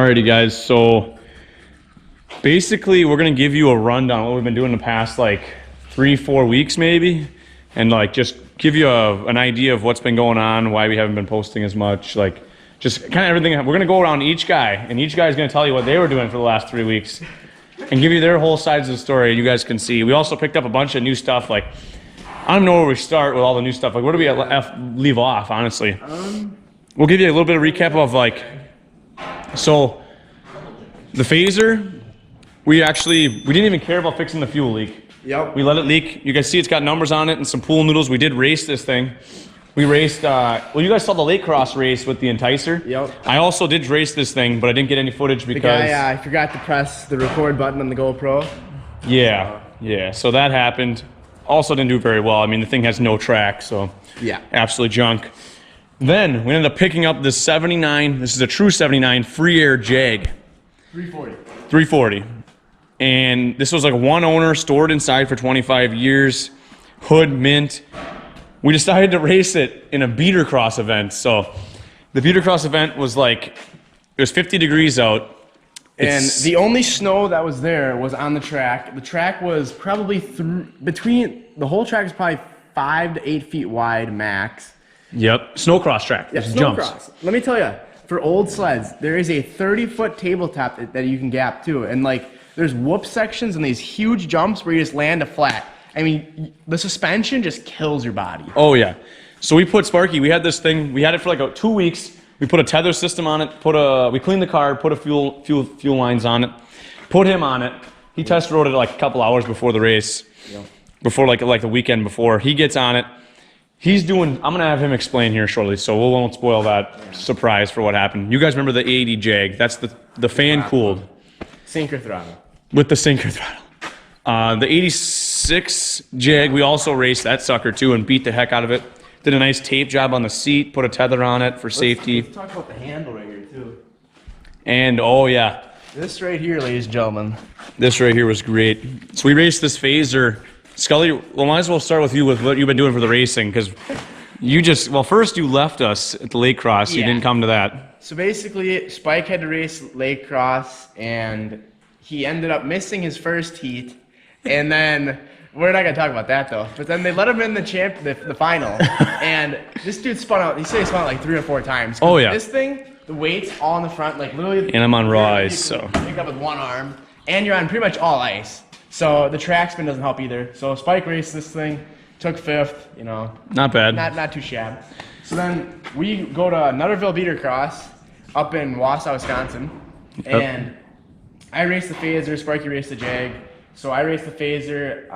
Alrighty guys, so basically we're gonna give you a rundown of what we've been doing the past like 3-4 weeks maybe, and like just give you an idea of what's been going on, why we haven't been posting as much, like just kind of everything. We're gonna go around each guy, and each guy's gonna tell you what they were doing for the last 3 weeks and give you their whole sides of the story. You guys can see. We also picked up a bunch of new stuff. Like, I don't know where we start with all the new stuff. Like, where do we leave off, honestly? We'll give you a little bit of recap of like, so the phaser, we didn't even care about fixing the fuel leak. Yep. We let it leak. You guys see it's got numbers on it and some pool noodles. We did race this thing. We raced, well, you guys saw the Lake Cross race with the Enticer. Yep. I also did race this thing, but I didn't get any footage because... The guy, I forgot to press the record button on the GoPro. Yeah, so that happened. Also didn't do very well. I mean, the thing has no track, so... Yeah. Absolute junk. Then, we ended up picking up this 79, this is a true 79 free air Jag. 340. And this was like one owner, stored inside for 25 years, hood mint. We decided to race it in a beater cross event. So the beater cross event was like, it was 50 degrees out. And the only snow that was there was on the track. The track was probably the whole track is probably 5 to 8 feet wide max. Yep, snowcross track. Yeah, snowcross. Let me tell you, for old sleds, there is a 30-foot tabletop that you can gap to. And like, there's whoop sections and these huge jumps where you just land a flat. I mean, the suspension just kills your body. Oh yeah. So we put Sparky, we had this thing, we had it for like 2 weeks. We put a tether system on it, we cleaned the car, put a fuel lines on it, put him on it. He test rode it like a couple hours before the race. Yep. Before like the weekend before. He gets on it. He's doing, I'm gonna have him explain here shortly, so we won't spoil that surprise for what happened. You guys remember the 80 Jag? That's the fan cooled. Sinker throttle. With the sinker throttle. The 86 Jag, we also raced that sucker too and beat the heck out of it. Did a nice tape job on the seat, put a tether on it for safety. Let's talk about the handle right here too. And oh yeah. This right here, ladies and gentlemen. This right here was great. So we raced this phaser. Scully, well, might as well start with you with what you've been doing for the racing, because you just, well, first you left us at the Lake Cross. You didn't come to that. So basically, Spike had to race Lake Cross, and he ended up missing his first heat. And then, we're not going to talk about that, though. But then they let him in the final. And this dude spun out, he said he spun out like 3 or 4 times. Oh, yeah. This thing, the weight's all in the front, like literally. And I'm on raw ice, so. Pick up with one arm. And you're on pretty much all ice. So the track spin doesn't help either. So Spike raced this thing, took 5th, you know. Not bad. Not too shabby. So then we go to Nutterville Beater Cross up in Wausau, Wisconsin. Yep. And I raced the phaser, Sparky raced the Jag. So I raced the phaser,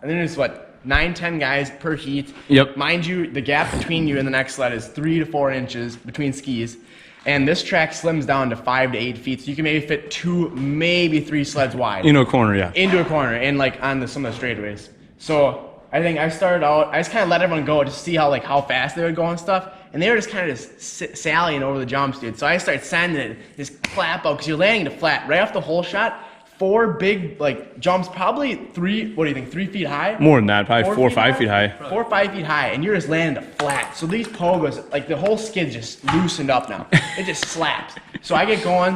and then there's 9-10 guys per heat. Yep. Mind you, the gap between you and the next sled is 3 to 4 inches between skis. And this track slims down to 5 to 8 feet, so you can maybe fit 2, maybe 3 sleds wide. Into a corner, yeah. Into a corner, and like on some of the straightaways. So I think I started out, I just kind of let everyone go to see how fast they would go and stuff. And they were just kind of sallying over the jumps, dude. So I started sending it, just clap out, because you're landing to flat. Right off the hole shot, 4 big jumps, probably 3, what do you think, 3 feet high? More than that, probably 4 or 5 feet high. 4 or 5 feet high, and you're just landing to flat. So these pogos, like the whole skid's just loosened up now. It just slaps. So I get going,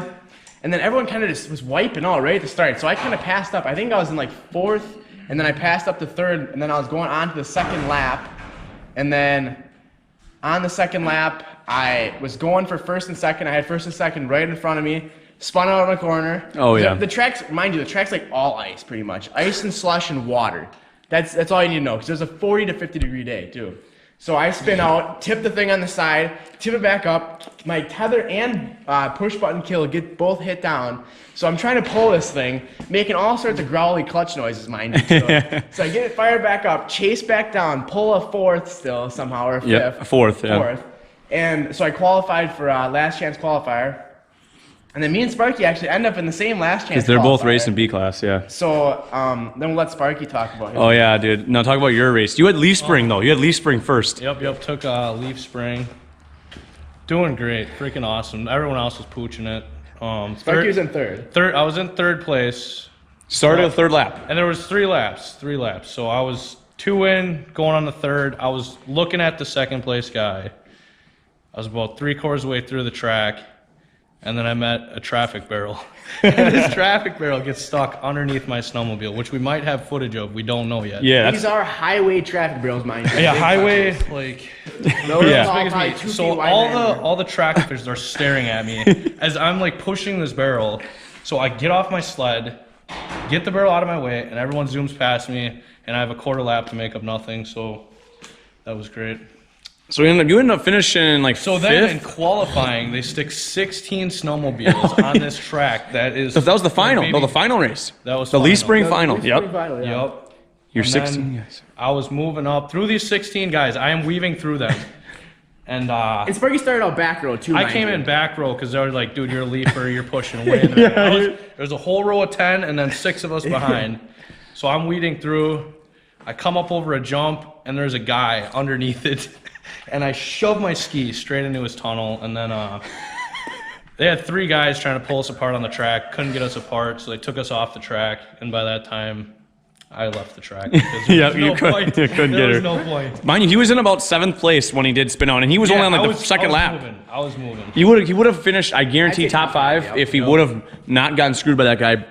and then everyone kind of just was wiping all right at the start. So I kind of passed up. I think I was in 4th, and then I passed up to 3rd, and then I was going on to the 2nd lap. And then on the 2nd lap, I was going for 1st and 2nd. I had 1st and 2nd right in front of me. Spun out on a corner. Oh yeah. The track's, mind you, the track's like all ice pretty much. Ice and slush and water. That's all you need to know, because there's a 40 to 50 degree day too. So I spin out, tip the thing on the side, tip it back up. My tether and push button kill get both hit down. So I'm trying to pull this thing, making all sorts of growly clutch noises, mind you. So I get it fired back up, chase back down, pull a 4th still somehow, or a 5th. Yep, a 4th, yeah. 4th. And so I qualified for last chance qualifier. And then me and Sparky actually end up in the same last chance. Because they're both racing B class, yeah. So then we'll let Sparky talk about him. Oh yeah, dude. Now talk about your race. You had leaf spring though. You had leaf spring first. Yep. Took leaf spring. Doing great. Freaking awesome. Everyone else was pooching it. Sparky was in 3rd. I was in 3rd place. Started the 3rd lap. And there was 3 laps. So I was 2 in, going on the 3rd. I was looking at the 2nd place guy. I was about 3/4 of the way through the track. and then I met a traffic barrel. And this traffic barrel gets stuck underneath my snowmobile, which we might have footage of. We don't know yet. Yeah, These are highway traffic barrels, mind you. Yeah, Big highway, truckers. like, Those Yeah. are all big as probably me. 2 So feet wide all the track officials are staring at me as I'm like pushing this barrel. So I get off my sled, get the barrel out of my way, and everyone zooms past me, and I have a quarter lap to make up nothing. So that was great. So you ended up finishing like So fifth. then in qualifying, they stick 16 snowmobiles on this track. That is. So that was the final. like No, maybe- the final race. That was the Lee final. Spring final. Pretty Yep. vital, yeah. Yep. You're And 16 then guys. I was moving up through these 16 guys. I am weaving through them. And And Sparky started out back row too. I mind came you. in back row because they were like, dude, you're a leaper, you're pushing way in the back. There was a whole row of 10 and then 6 of us behind. So I'm weeding through. I come up over a jump and there's a guy underneath it. And I shove my ski straight into his tunnel. And then they had 3 guys trying to pull us apart on the track. Couldn't get us apart, so they took us off the track. And by that time, I left the track. Because there Yeah, was you no point. you couldn't There get was her. no point. Mind you, he was in about 7th place when he did spin out, and he was only on like the second lap. I was moving. He would have finished, I guarantee, I'd say top top 5 five, if he would have not gotten screwed by that guy.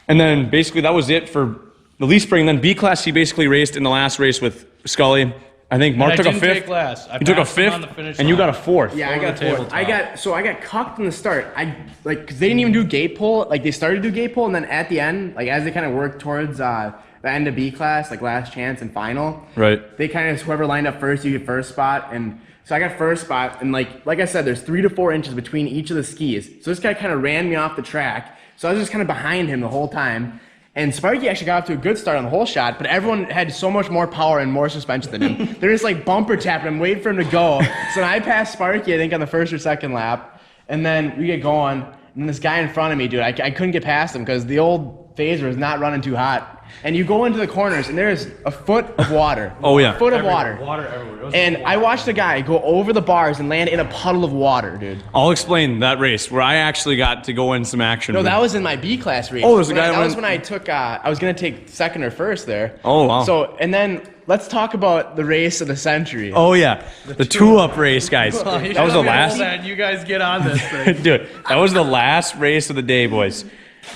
And then basically that was it for the Lee Spring. Then B class, he basically raced in the last race with Scully. I think Mark took a 5th. Take last. I He took a passed him on 5th, the finish and you line. got a 4th. Yeah, I Over got the 4th. tabletop. I got cucked in the start. Cause they didn't even do gate pull. Like they started to do gate pull, and then at the end, like as they kind of worked towards the end of B class, like last chance and final. Right. They kind of whoever lined up first, you get first spot, and so I got first spot, and like I said, there's 3 to 4 inches between each of the skis. So this guy kind of ran me off the track. So I was just kind of behind him the whole time. And Sparky actually got off to a good start on the whole shot, but everyone had so much more power and more suspension than him. They're just like bumper tapping him, waiting for him to go. So I passed Sparky, I think, on the first or second lap. And then we get going, and this guy in front of me, dude, I couldn't get past him because the old phaser was not running too hot. And you go into the corners, and there's a foot of water. Oh, yeah. A foot of Everywhere. water. Water everywhere. It was And horrible. I watched a guy go over the bars and land in a puddle of water, dude. I'll explain that race where I actually got to go in some action. No, that was in my B class race. Oh, there's a guy That that was went- when I took. I was gonna take second or first there. Oh, wow. So and then let's talk about the race of the century. Oh, yeah. The 2-up race, guys. You That was the should've told last. that. You guys get on this thing. Dude, that was the last race of the day, boys.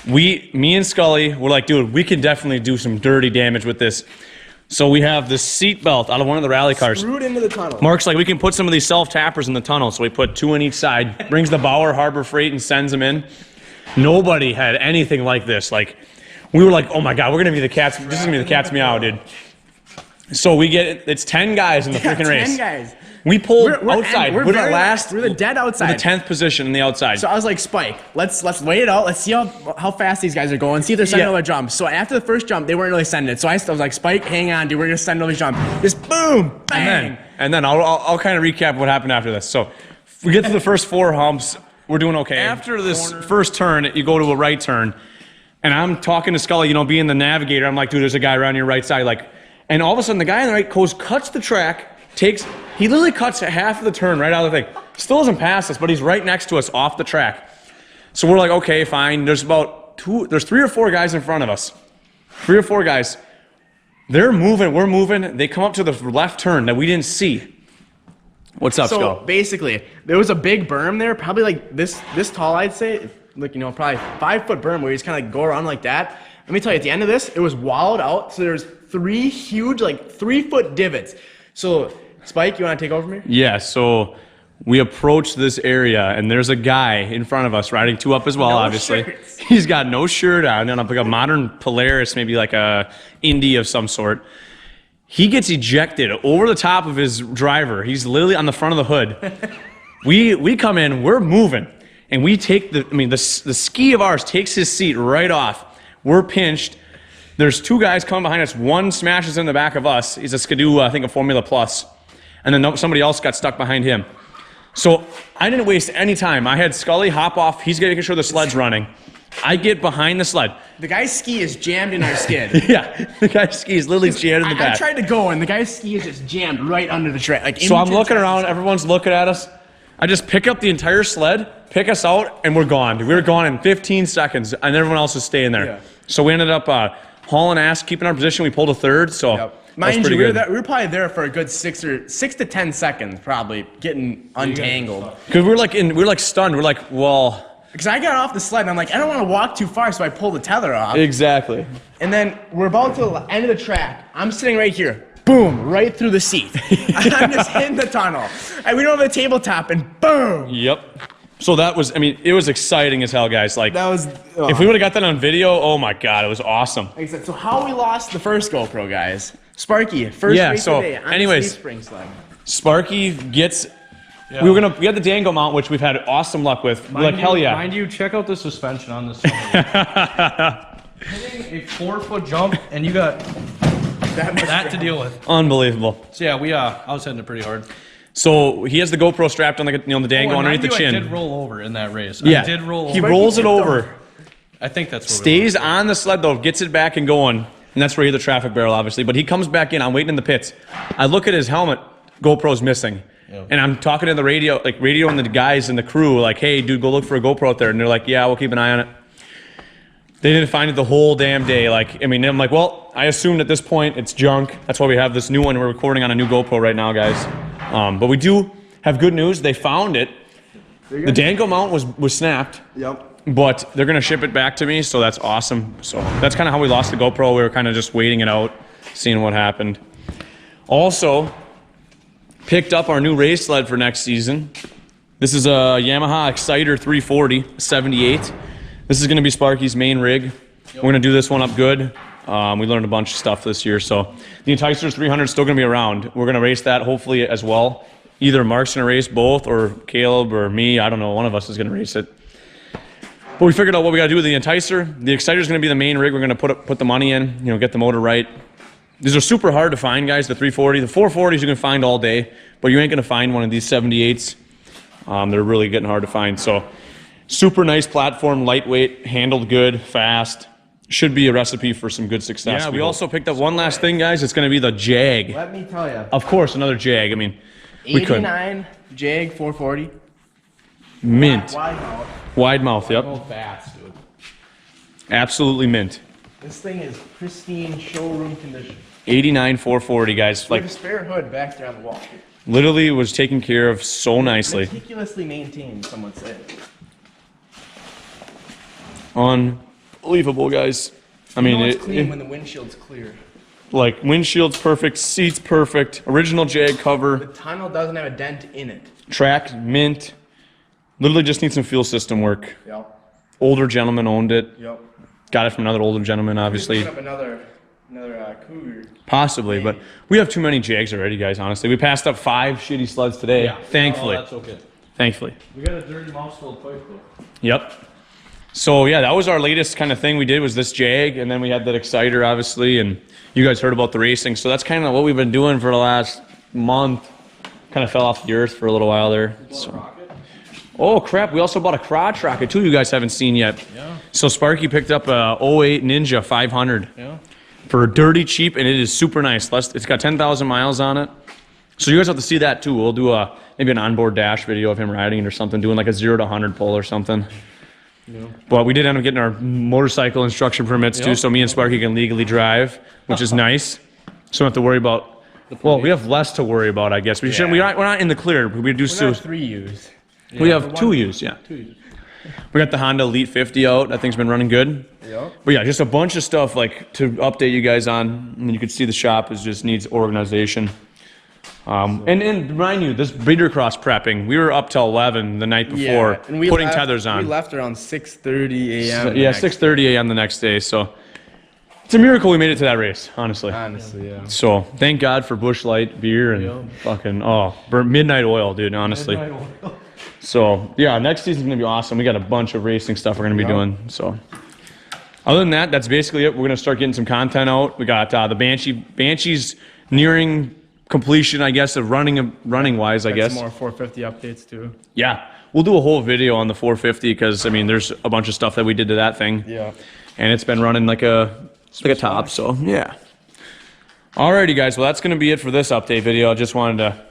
Me and Scully were like, dude, we can definitely do some dirty damage with this. So we have this seat belt out of one of the rally cars. Screwed into the tunnel. Mark's like, we can put some of these self-tappers in the tunnel. So we put 2 on each side, brings the Bauer Harbor Freight and sends them in. Nobody had anything like this. Like, we were like, oh my God, we're going to be the cats. This is going to be the cat's meow, dude. So we get, it's 10 guys in the freaking 10 race. guys. We pulled We're outside. We're the very last. We're the dead outside. We're the 10th position in the outside. So I was like, Spike, let's wait it out. Let's see how fast these guys are going. See if they're sending Yeah. another jump. So after the first jump, they weren't really sending it. So I was like, Spike, hang on, dude. We're gonna send another jump. Just boom, bang. And then I'll kind of recap what happened after this. So we get to the first 4 humps. We're doing okay. After this first turn, you go to a right turn, and I'm talking to Scully, being the navigator. I'm like, dude, there's a guy around your right side. Like, and all of a sudden, the guy on the right cuts the track, he literally cuts half of the turn right out of the thing. Still doesn't pass us, but he's right next to us off the track. So we're like, okay, fine. There's 3 or 4 guys in front of us. 3 or 4 guys. They're moving, we're moving. They come up to the left turn that we didn't see. What's up, So Skull? basically, there was a big berm there, probably like this tall, I'd say. Like, probably 5-foot berm where you just kind of like go around like that. Let me tell you, at the end of this, it was wallowed out. So there's 3 huge, like 3-foot divots. So, Spike, you want to take over from here? Yeah, so we approach this area, and there's a guy in front of us riding 2 up as well, No obviously. shirts. He's got no shirt on, and like a modern Polaris, maybe like a Indy of some sort. He gets ejected over the top of his driver. He's literally on the front of the hood. We come in, we're moving, and we take the ski of ours takes his seat right off. We're pinched. There's 2 guys coming behind us. One smashes in the back of us. He's a Skidoo, I think a Formula Plus. And then somebody else got stuck behind him. So I didn't waste any time. I had Scully hop off. He's making sure the sled's running. I get behind the sled. The guy's ski is jammed in our skid. Yeah, the guy's ski is literally jammed in the I back. tried to go, and the guy's ski is just jammed right under the track. Like, So I'm looking around. Everyone's looking at us. I just pick up the entire sled, pick us out, and we're gone. We were gone in 15 seconds, and everyone else is staying there. Yeah. So we ended up hauling ass, keeping our position. We pulled a 3rd. So Yep. Mind you, pretty we were, good. we were probably there for a good 6 to 10 seconds, probably getting untangled. Because we're like stunned. We're like, well, Because I got off the sled and I'm like, I don't want to walk too far, so I pulled the tether off. exactly. And then we're about to the end of the track. I'm sitting right here. Boom, right through the seat. I'm just hitting the tunnel. And we don't have a tabletop, and boom. Yep. So that was, I mean, it was exciting as hell, guys. Like, That was. if we would have got that on video, oh my God, it was awesome. Like I said, so how we lost the first GoPro, guys? Sparky, first race so, of the day on anyways. the spring sled. Sparky gets, Yeah. we had the Dango mount, which we've had awesome luck with. We're like, hell yeah. Mind you, check out the suspension on this. Hitting a 4-foot jump, and you got that to deal with. Unbelievable. So yeah, I was hitting it pretty hard. So he has the GoPro strapped on the Dango and underneath the mind you, chin. I did roll over in that race. Yeah. I did roll He over. rolls it over, I think that's where stays on the sled though, gets it back and going, and that's where he hit the traffic barrel, obviously. But he comes back in. I'm waiting in the pits. I look at his helmet. GoPro's missing. Yeah. And I'm talking to the radio, like radioing the guys in the crew, like, hey, dude, go look for a GoPro out there. And they're like, yeah, we'll keep an eye on it. They didn't find it the whole damn day. Like, I mean, I'm like, well, I assumed at this point it's junk. That's why we have this new one. We're recording on a new GoPro right now, guys. But we do have good news. They found it. The Dango mount was snapped. Yep. But they're gonna ship it back to me, so that's awesome. So that's kind of how we lost the GoPro. We were kind of just waiting it out, seeing what happened. Also, picked up our new race sled for next season. This is a Yamaha Exciter 340 78. This is gonna be Sparky's main rig. We're gonna do this one up good. We learned a bunch of stuff this year, so the Enticers 300 is still gonna be around. We're gonna race that hopefully as well. Either Mark's gonna race both, or Caleb, or me. I don't know. One of us is gonna race it. But we figured out what we gotta do with the Enticer. The Exciter is gonna be the main rig. We're gonna put the money in, get the motor right. These are super hard to find, guys, the 340. The 440s you can find all day, but you ain't gonna find one of these 78s. They're really getting hard to find. So, super nice platform, lightweight, handled good, fast. Should be a recipe for some good success. Yeah, we also picked up one last thing, guys. It's gonna be the Jag. Let me tell you. Of course, another Jag. I mean, we could. 89 Jag 440. Mint. Wide mouth. Wide mouth, yep. No bats, dude. Absolutely mint. This thing is pristine showroom condition. 89 440, guys. Like Like, a spare hood back there on the wall. literally was taken care of so nicely. Meticulously maintained, some would say. Unbelievable, guys. I mean, It's clean when the windshield's clear. like windshield's perfect, seats perfect, original Jag The cover, tunnel doesn't have a dent in it. track mint. Literally just needs some fuel system work. Yep. Older gentleman owned it. Yep. Got it from another older gentleman, obviously. Put up another Cougar. Possibly, but we have too many Jags already, guys, honestly. We passed up 5 shitty sleds today, thankfully. Oh, that's okay. Thankfully. We got a dirty mouse full of pipe though. Yep. So, yeah, that was our latest kind of thing we did was this Jag, and then we had that Exciter, obviously, and you guys heard about the racing. So that's kind of what we've been doing for the last month. Kind of fell off the earth for a little while there. So. Oh, crap. We also bought a crotch rocket, too, you guys haven't seen yet. Yeah. So Sparky picked up a 08 Ninja 500 Yeah. for dirty cheap, and it is super nice. It's got 10,000 miles on it. So you guys have to see that, too. We'll do maybe an onboard dash video of him riding it or something, doing like a 0 to 100 pull or something. Yeah. But we did end up getting our motorcycle instruction permits, too, so me and Sparky can legally drive, which is nice. So we don't have to worry about... Well, we have less to worry about, I guess. We're not in the clear. We do We're still... not 3 U's. We have 2 U's, yeah. 2 U's. We got the Honda Elite 50 out. That thing's been running good. Yep. But yeah, just a bunch of stuff like to update you guys on. And you can see the shop just needs organization. And remind you, this breeder cross prepping, we were up till 11 the night before and we putting left, tethers on. We left around 6:30 a.m. Yeah, 6:30 a.m. the next day. So it's a miracle we made it to that race, honestly. Honestly, yeah. So thank God for Busch Light beer and fucking midnight oil, dude. Honestly. So yeah, next season's gonna be awesome. We got a bunch of racing stuff we're gonna be doing. So other than that, that's basically it. We're gonna start getting some content out. We got the Banshee's nearing completion, I guess, of running wise, I guess. Some more 450 updates too. Yeah, we'll do a whole video on the 450 because I mean, there's a bunch of stuff that we did to that thing. Yeah. And it's been running like a top. So yeah. Alrighty, guys. Well, that's gonna be it for this update video. I just wanted to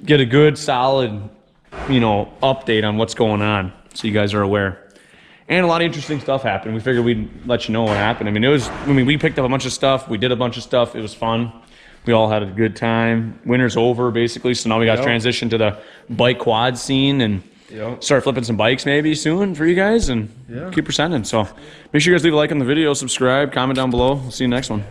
get a good, solid, update on what's going on so you guys are aware. And a lot of interesting stuff happened. We figured we'd let you know what happened. We picked up a bunch of stuff. We did a bunch of stuff. It was fun. We all had a good time. Winter's over, basically, so now we got to Yep. transition to the bike quad scene and Yep. start flipping some bikes maybe soon for you guys and keep presenting. So make sure you guys leave a like on the video, subscribe, comment down below. We'll see you next one.